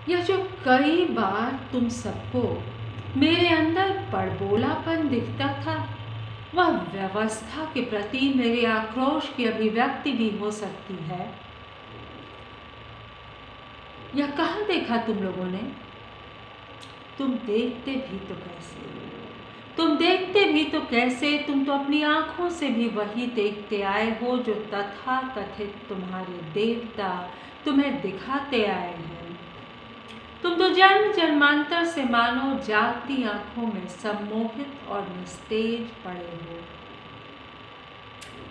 यह जो कई बार तुम सबको मेरे अंदर बड़बोलापन दिखता था, वह व्यवस्था के प्रति मेरे आक्रोश की अभिव्यक्ति भी हो सकती है। यह कहाँ देखा तुम लोगों ने? तुम देखते भी तो कैसे? तुम तो अपनी आंखों से भी वही देखते आए हो जो तथाकथित तुम्हारे देवता तुम्हें दिखाते आए हैं। तुम तो जन्म जन्मांतर से मानो जागती आंखों में सम्मोहित और निस्तेज पड़े हो।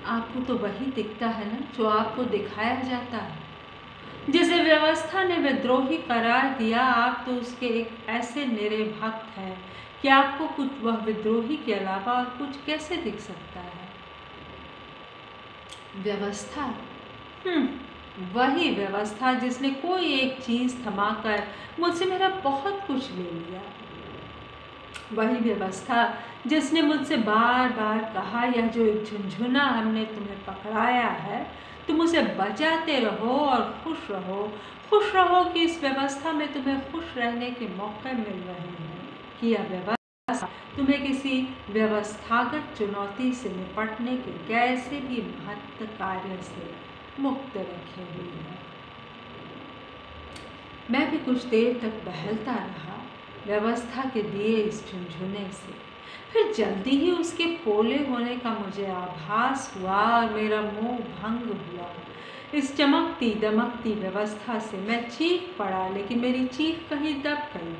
आपको तो वही दिखता है ना जो आपको दिखाया जाता है। जिसे व्यवस्था ने विद्रोही करार दिया, आप तो उसके एक ऐसे निरे भक्त हैं कि आपको कुछ वह विद्रोही के अलावा और कुछ कैसे दिख सकता है। व्यवस्था, वही व्यवस्था जिसने कोई एक चीज थमाकर मुझसे मेरा बहुत कुछ ले लिया। वही व्यवस्था जिसने मुझसे बार बार कहा, यह जो एक झुनझुना हमने तुम्हें पकड़ाया है, तुम उसे बचाते रहो और खुश रहो कि इस व्यवस्था में तुम्हें खुश रहने के मौके मिल रहे हैं, कि यह व्यवस्था तुम्हें किसी व्यवस्थागत चुनौती से निपटने के कैसे भी महत्व कार्य से मुक्त रखे हुई है। मैं भी कुछ देर तक बहलता रहा व्यवस्था के दिए इस झुनझुने से। फिर जल्दी ही उसके पोले होने का मुझे आभास हुआ और मेरा मोह भंग हुआ। इस चमकती दमकती व्यवस्था से मैं चीख पड़ा, लेकिन मेरी चीख कहीं दब गई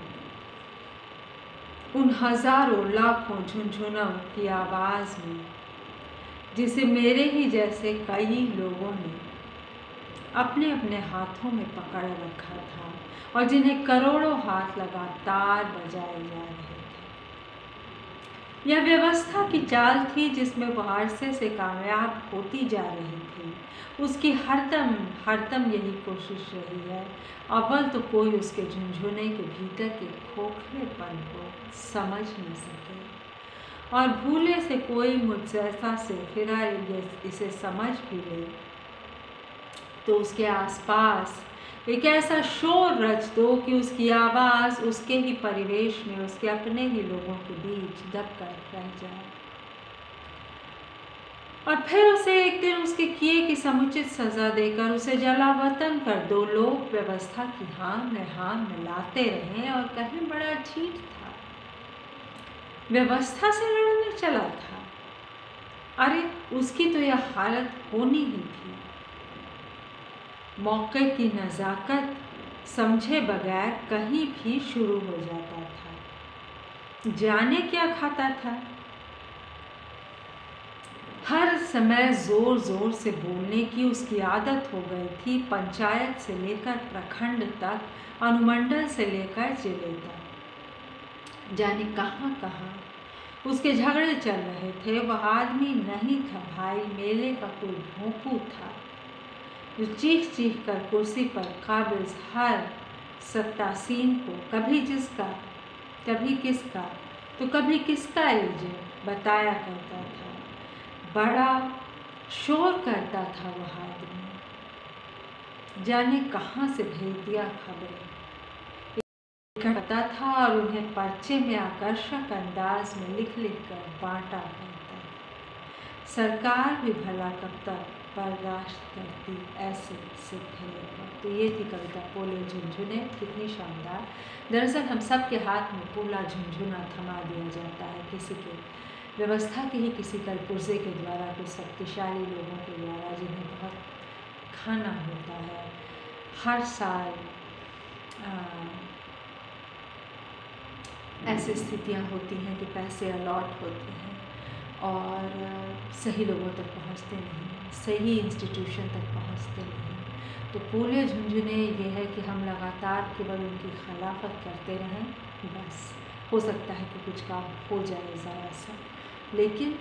उन हजारों लाखों झुनझुनों की आवाज में, जिसे मेरे ही जैसे कई लोगों ने अपने अपने हाथों में पकड़ रखा था और जिन्हें करोड़ों हाथ लगातार बजाए जा रहे थे। यह व्यवस्था की चाल थी जिसमें वह अरसे से कामयाब होती जा रही थी। उसकी हरदम यही कोशिश रही है। अव्वल तो कोई उसके झुनझुने के भीतर के खोखलेपन को समझ न सके, और भूले से कोई मुझसे ऐसा सिलसिला इसे समझ भी ले तो उसके आसपास एक ऐसा शोर रच दो कि उसकी आवाज़ उसके ही परिवेश में, उसके अपने ही लोगों के बीच दबकर रह जाए, और फिर उसे एक दिन उसके किए की समुचित सजा देकर उसे जलावतन कर दो। लोग व्यवस्था की हाँ में मिलाते रहे और कहीं बड़ा ठीक था, व्यवस्था से लड़ने चला था। अरे उसकी तो यह हालत होनी ही थी। मौके की नज़ाकत समझे बगैर कहीं भी शुरू हो जाता था। जाने क्या खाता था। हर समय जोर जोर से बोलने की उसकी आदत हो गई थी। पंचायत से लेकर प्रखंड तक, अनुमंडल से लेकर जिले तक, जाने कहाँ कहाँ उसके झगड़े चल रहे थे। वह आदमी नहीं था भाई, मेले का कोई भोंपू था जो चीख चीख कर कुर्सी पर काबिज हर सत्तासीन को कभी जिसका, कभी किसका, तो कभी किसका एजेंट बताया करता था। बड़ा शोर करता था वह आदमी, जाने कहाँ से भेज दिया खबरें इकट्ठा था और उन्हें पर्चे में आकर्षक अंदाज में लिख लिख कर बांटा करता। सरकार भी भला कब तक बर्दाश्त करती ऐसे सिद्धे। तो ये थी कविता पोले झुनझुने। कितनी शानदार। दरअसल हम सब के हाथ में पोला झुनझुना थमा दिया जाता है, किसी के व्यवस्था के ही किसी कलपुर्जे के द्वारा, कुछ शक्तिशाली लोगों के द्वारा, जिन्हें बहुत खाना होता है। हर साल ऐसी स्थितियाँ होती हैं कि पैसे अलॉट होते हैं और सही लोगों तक पहुँचते नहीं, सही इंस्टीट्यूशन तक पहुँचते नहीं। तो पोले झुनझुने ये है कि हम लगातार केवल उनकी खिलाफत करते रहें, बस हो सकता है कि कुछ काम हो जाए ज़रा सा, लेकिन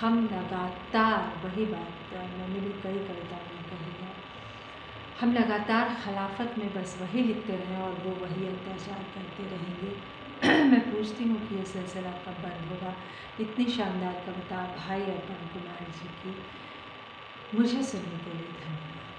हम लगातार, वही बात मैंने भी कई कविताओं में कही है, हम लगातार खिलाफत में बस वही लिखते रहें और वो वही अत्याचार करते रहेंगे। मैं पूछती हूँ कि ये सिलसिला कब बंद होगा। इतनी शानदार कविता भाई अर्पण कुमार जी की। मुझे सुनने के लिए धन्यवाद।